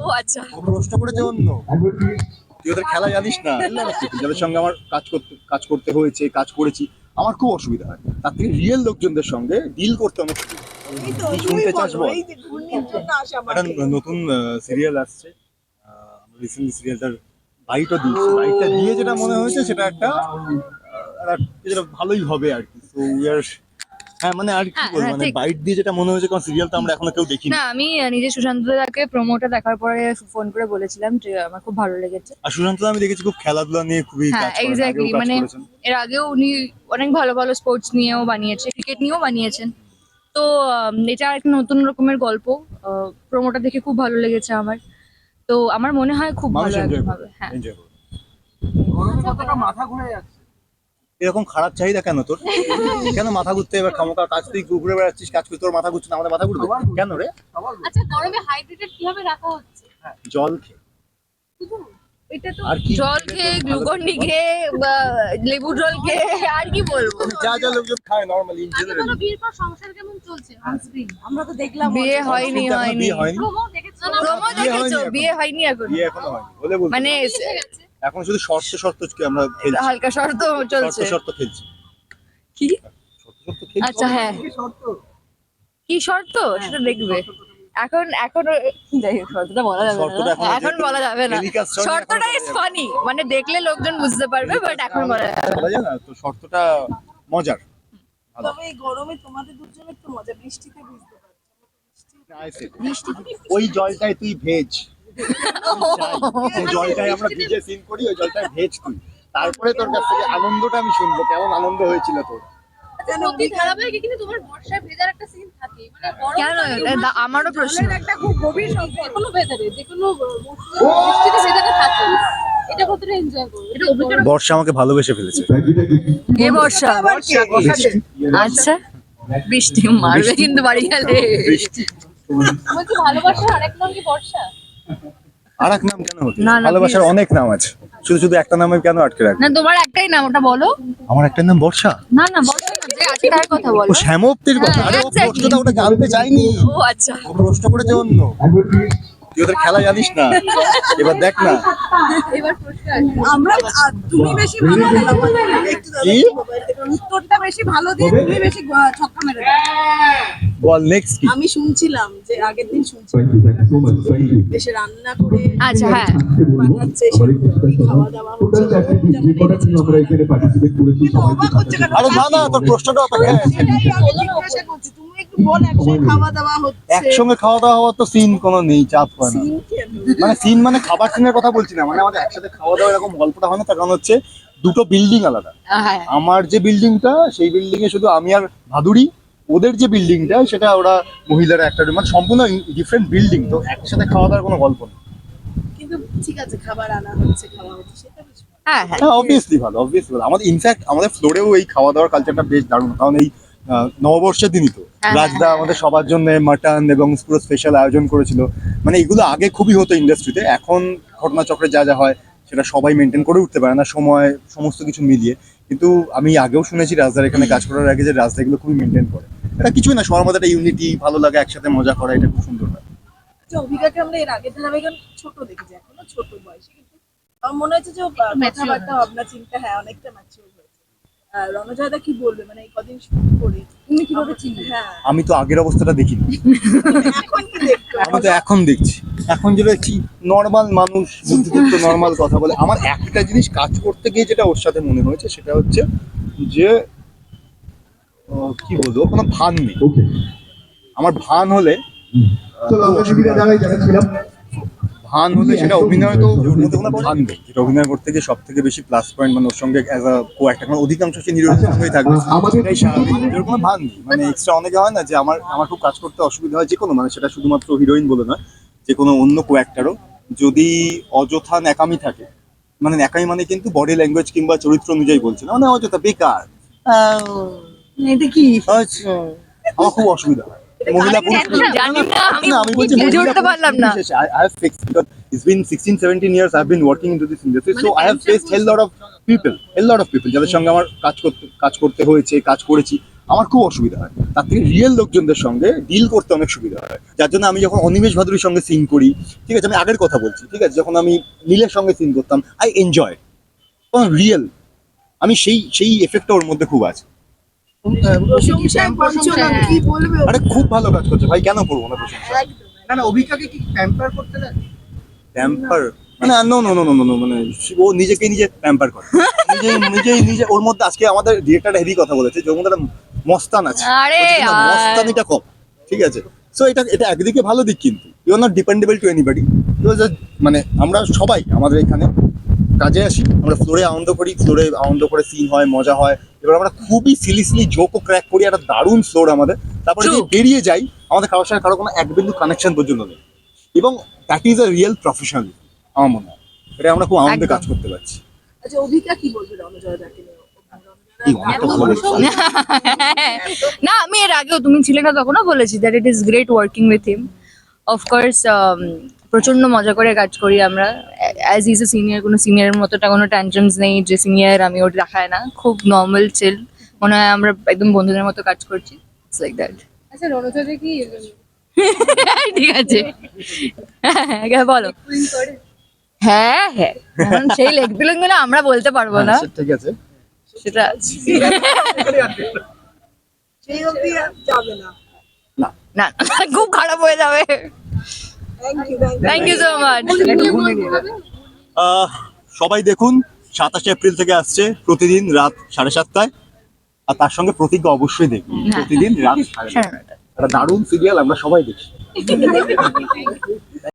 ও আচ্ছা, প্রশ্ন করেছে অন্য, তুই ওদের খেলা জানিস না। যাদের সঙ্গে আমার কাজ করতে হয়েছে, কাজ করেছি, আমার খুব অসুবিধা হয়। তার থেকে রিয়েল লোকজনদের সঙ্গে ডিল করতে অনেক সুবিধা। কি শুনতে চাস বল? একটা নতুন সিরিয়াল আসছে, রিসেন্টলি সিরিয়ালটার বাইটও দিয়েছি। বাইটটা দিয়ে যেটা মনে হয়েছে সেটা একটা যেটা ভালোই হবে আর কি। সো উই আর, হ্যাঁ মানে আর কি বলবো, মানে বাইট দিয়ে যেটা মনে হয়েছে, কারণ সিরিয়াল তো আমরা এখনো কেউ দেখিনি। না আমি নিজে সুশান্ত দাকে প্রোমোটা দেখার পরে ফোন করে বলেছিলাম যে আমার খুব ভালো লেগেছে। আর সুশান্ত আমি দেখেছি খুব খেলাধুলা নিয়ে খুবই হ্যাঁ কাজ করেন, এক্স্যাক্টলি, আগেও কাজ মানে করেছেন। এর আগেও উনি অনেক ভালো ভালো স্পোর্টস নিয়েও বানিয়েছে, ক্রিকেট নিয়েও বানিয়েছেন। তো এটা একটা নতুন রকমের গল্প। প্রোমোটা দেখে খুব ভালো লেগেছে আমার। তো আমার মনে হয় খুব মানুষ ভালো এনজয় একদম করবে, হবে। হ্যাঁ এনজয় করবে। এরকম খারাপ চাহিদা কেন তোর? কেন মাথা ঘুরতে? এবার খামোকা কাজ, তুই ঘুরে বেড়াচ্ছিস, কাজ করতে তোর মাথা ঘুরছে না, আমাদের মাথা ঘুরবে কেন রে? আচ্ছা, গরমে হাইড্রেটেড কিভাবে রাখা হচ্ছে? জল খেয়ে, শুধু এটা তো আর কি জল খেয়ে, গ্লুকন ডি খেয়ে, বা লেবু জল খেয়ে, আর কি বলবো। যা যা লোকজন খায় নরমালি ইন আগে জেনারেল। বলো, বিয়ের পর সংসার কেমন চলছে অন স্ক্রিন? আমরা তো দেখলাম বিয়ে হয়নি বিয়ে হয়নি, প্রোমো দেখেছো? প্রোমো বিয়ে দেখেছো? হয়নি বিয়ে হয়নি এখন, বিয়ে এখনো হয়নি বলে বলতে মানে এসে গেছে। এখন শুধু শর্ত আমরা খেলছি, হালকা শর্ত চলছে। শর্ত খেলছি, কি? শর্ত খেলছি। আচ্ছা হ্যাঁ, কি শর্ত সেটা দেখবে। এখন যাই হোক, শর্তটা বলা যাবে শর্তটা না, এখন বলা যাবে না। telecast চলে, শর্তটা এখন ইজ ফানি, মানে দেখলে লোকজন বুঝতে পারবে, বাট এখন বলা যাবে না। বলা যায় না তো, শর্তটা মজার। তবে এই গরমে তোমাদের দুজনের তো মজা, বৃষ্টিতে বুঝতে পারছো। ওই জলটাই তুই ভেজ, ওই জলটাই আমরা ভিজে সিন করি, ওই জলটাই ভেজ তুই। তারপরে তোর কাছ থেকে আনন্দটা আমি শুনবো, কেমন আনন্দ হয়েছিল তোর। প্রতি ধারাবাহিকে কিন্তু তোমার বর্ষায় ভেজার একটা সিন থাকে, মানে গরম কেন? আমারও প্রশ্ন। একটা খুব গভীর সম্পর্ক। যেকোনো ভেজারে, যেকোনো বৃষ্টিতে ভেজাতে থাকে, এটা কতটা এনজয় করো? এটা অভিজ্ঞতা। বর্ষা আমাকে ভালোবেসে ফেলেছে। কে বর্ষা? আচ্ছা, বৃষ্টি মারবে কিন্তু বাড়ি গেলে। বৃষ্টি বলছি, ভালোবাসার আরেক নাম কি বর্ষা? আর এক নাম কেন হতে? না, না, ভালোবাসার please। অনেক নাম আছে, শুধু একটা নামে কেন আটকে রাখবে? না তোমার একটাই নাম, ওটা বলো। আমার একটা নাম বর্ষা। না না, বর্ষা না, যে আছে তার কথা বলো। ও শ্যামপ্তির কথা? আরে ও exactly। প্রশ্নটা ওটা জানতে চাইনি, ও আচ্ছা, ও প্রশ্ন করেছে অন্য। তুই ওদের খেলা জানিস না, এবার দেখ না। এবার প্রশ্ন আসবে। আমরা তুমি বেশি ভালো দিলে আমাদের একটু দাদা কি? উত্তরটা বেশি ভালো দিয়ে তুমি বেশি ছক্কা মেরে দাও। বল নেক্সট কি? আমি শুনছিলাম যে আগের দিন শুনছিলাম দেশে রান্না করে আচ্ছা হ্যাঁ। পাঠাচ্ছে, খাওয়া দাওয়া হচ্ছে, কিন্তু অবাক হচ্ছে কেন? আরে না না, তোর প্রশ্নটা অপেক্ষায় আছে। সেটাই আমি জিজ্ঞাসা করছি, তুমি একটু বল, একসাথে খাওয়া দাওয়া হচ্ছে। একসঙ্গে খাওয়া দাওয়া হওয়ার তো সিন কোনো নেই, চাপ হয় না। সিন কেন? মানে সিন মানে খাবার সিনের কথা বলছি না, মানে আমাদের একসাথে খাওয়া দাওয়া এরকম গল্পটা হয় না। তার কারণ হচ্ছে দুটো বিল্ডিং আলাদা। হ্যাঁ আমার যে বিল্ডিংটা, সেই বিল্ডিং এ শুধু আমি আর ভাদুড়ি। ওদের যে বিল্ডিংটা, সেটা ওরা মহিলারা একটা, মানে সম্পূর্ণ ডিফারেন্ট বিল্ডিং। তো একসাথে খাওয়া দাওয়ার কোনো গল্প নেই। কিন্তু ঠিক আছে, খাবার আনা হচ্ছে, খাওয়া হচ্ছে, সেটা বেশ ভালো। হ্যাঁ হ্যাঁ। হ্যাঁ অবভিয়াসলি ভালো, অবভিয়াসলি ভালো। আমাদের ইনফ্যাক্ট আমাদের ফ্লোরেও এই খাওয়া দাওয়ার কালচারটা বেশ দারুণ। কারণ এই নববর্ষের দিনই তো হ্যাঁ, রাজদা আমাদের সবার জন্য মাটন এবং পুরো স্পেশাল আয়োজন করেছিল। মানে এগুলো আগে খুবই হতো ইন্ডাস্ট্রিতে, এখন ঘটনাচক্রে যা যা হয় সেটা সবাই মেনটেন করে উঠতে পারে না, সময় সমস্ত কিছু মিলিয়ে। কিন্তু আমি আগেও শুনেছি রাজদার এখানে কাজ করার আগে, যে রাজদা এগুলো খুবই মেনটেন করে। এটা কিছুই না, সবার মধ্যে একটা ইউনিটি, ভালো লাগা, একসাথে মজা করা, এটা খুব সুন্দর হয়। আচ্ছা, অভিজ্ঞতাকে আমরা এর আগের ধারাবাহিক ছোট দেখেছি, এখনো ছোট বয়সে, কিন্তু আমার মনে হচ্ছে যে ও কথাবার্তা, ভাবনা চিন্তা হ্যাঁ অনেকটা ম্যাচিউর হয়েছে। রণজয়দা কি বলবে, মানে এই কদিন শুট করে তুমি কিভাবে চিনবে? হ্যাঁ, আমি তো আগের অবস্থাটা দেখিনি, এখন কি দেখছো? আমি তো এখন দেখছি। এখন যেটা দেখছি নর্মাল মানুষ, বুদ্ধিদীপ্ত নর্মাল কথা বলে। আমার একটা জিনিস কাজ করতে গিয়ে যেটা ওর সাথে মনে হয়েছে, সেটা হচ্ছে যে কি বলবো, কোনো ভান নেই। আমার ভান হলে ভান হলে সেটা অভিনয়, তো ওর মধ্যে কোনো ভান নেই। যেটা অভিনয় করতে গিয়ে সব থেকে বেশি প্লাস পয়েন্ট, মানে ওর সঙ্গে অ্যাজ আ কো অ্যাক্টর, মানে অধিকাংশ সে নিরোধের সঙ্গেই থাকবে, সেটাই স্বাভাবিক। এর কোনো ভান নেই। মানে এক্সট্রা অনেকে হয় না যে আমার খুব কাজ করতে অসুবিধা হয়, যে কোনো, মানে সেটা শুধুমাত্র হিরোইন বলে নয়, যে কোনো অন্য কো অ্যাক্টারও যদি অযথা ন্যাকামি থাকে, মানে ন্যাকামি মানে কিন্তু বডি ল্যাঙ্গুয়েজ কিংবা চরিত্র অনুযায়ী বলছে না, মানে অযথা বেকার, এটা কি? আমার খুব অসুবিধা হয়। মহিলা পুরুষ জানি না, আমি আমি বলছি বুঝে উঠতে পারলাম না। I have fixed, because it's been 16-17 years I've been working into this industry, so I have faced a lot of people যাদের সঙ্গে আমার কাজ করতে হয়েছে, কাজ করেছি। আমার খুব অসুবিধা হয়। তার থেকে রিয়েল লোকজনদের সঙ্গে ডিল করতে অনেক সুবিধা হয়, যার জন্য আমি যখন অনিমেষ ভাদুরীর সঙ্গে সিন করি, ঠিক আছে, আমি আগের কথা বলছি, ঠিক আছে, যখন আমি নীলের সঙ্গে সিন করতাম, আই এনজয়, রিয়েল, আমি সেই সেই এফেক্টটা ওর মধ্যে খুব আছে। প্রশংসায় পঞ্চম কি বলবে? আরে খুব ভালো কাজ করছে ভাই, কেন করবো না প্রশংসা? একদম। না না, অভিজ্ঞতাকে কি প্যাম্পার করতে লাগে? প্যাম্পার মানে no no no no no, মানে ও নিজেকে নিজে প্যাম্পার করে, নিজে ওর মধ্যে। আজকে আমাদের ডিরেক্টরটা হেভি কথা বলেছে যে ওর মধ্যে একটা মস্তান আছে। আরে বলছে কি না, আর- মস্তানিটা কম, ঠিক আছে। সো এটা এটা একদিকে ভালো দিক, কিন্তু you are not dependable to anybody. মানে আমরা সবাই আমাদের এখানে কাজে আসি, আমরা ফ্লোরে আনন্দ করি, ফ্লোরে আনন্দ করে সিন হয়, মজা হয়, এবার আমরা খুবই সিলি জোকও ক্র্যাক করি, একটা দারুণ ফ্লোর আমাদের। তারপরে যদি True. বেরিয়ে যাই, আমাদের কারোর সঙ্গে কারো কোনো এক বিন্দু কানেকশন পর্যন্ত নেই, এবং that is a real professional, আমার মনে হয়। এটা আমরা খুব আনন্দে একদম। কাজ করতে পারছি। আচ্ছা, অভিকা কি বলবে রণজয়দাকে নিয়ে? এই অনেক তো ভালো লেগেছে। না, আমি এর আগেও, তুমি ছিলে না তখনও বলেছি that it is great working with him. Of course প্রচন্ড মজা করে কাজ করি আমরা, অ্যাজ ইজ এ সিনিয়র। কোনো সিনিয়রের মতোটা কোনো ট্যানট্রামস নেই যে সিনিয়র আমি ওটা দেখায় না, খুব নর্মাল চিল, মনে হয় আমরা একদম বন্ধুদের মতো কাজ করছি, ইটস লাইক দ্যাট। আচ্ছা রণজয়দা কি ঠিক আছে, হ্যাঁ বলো। উইন করে? হ্যাঁ হ্যাঁ, এখন সেই লেগ বিলং গুলো আমরা বলতে পারবো না, হ্যাঁ, ঠিক আছে। সেটা সেই অবধি আর যাবে না। না না, খুব খারাপ হয়ে যাবে। Thank you thank you so much. সবাই দেখুন, 27 এপ্রিল থেকে আসছে, প্রতিদিন রাত 7:30টায়। আর তার সঙ্গে প্রতিজ্ঞা অবশ্যই দেখুন, প্রতিদিন রাত 9:30টায়। একটা দারুণ সিরিয়াল, আমরা সবাই দেখি।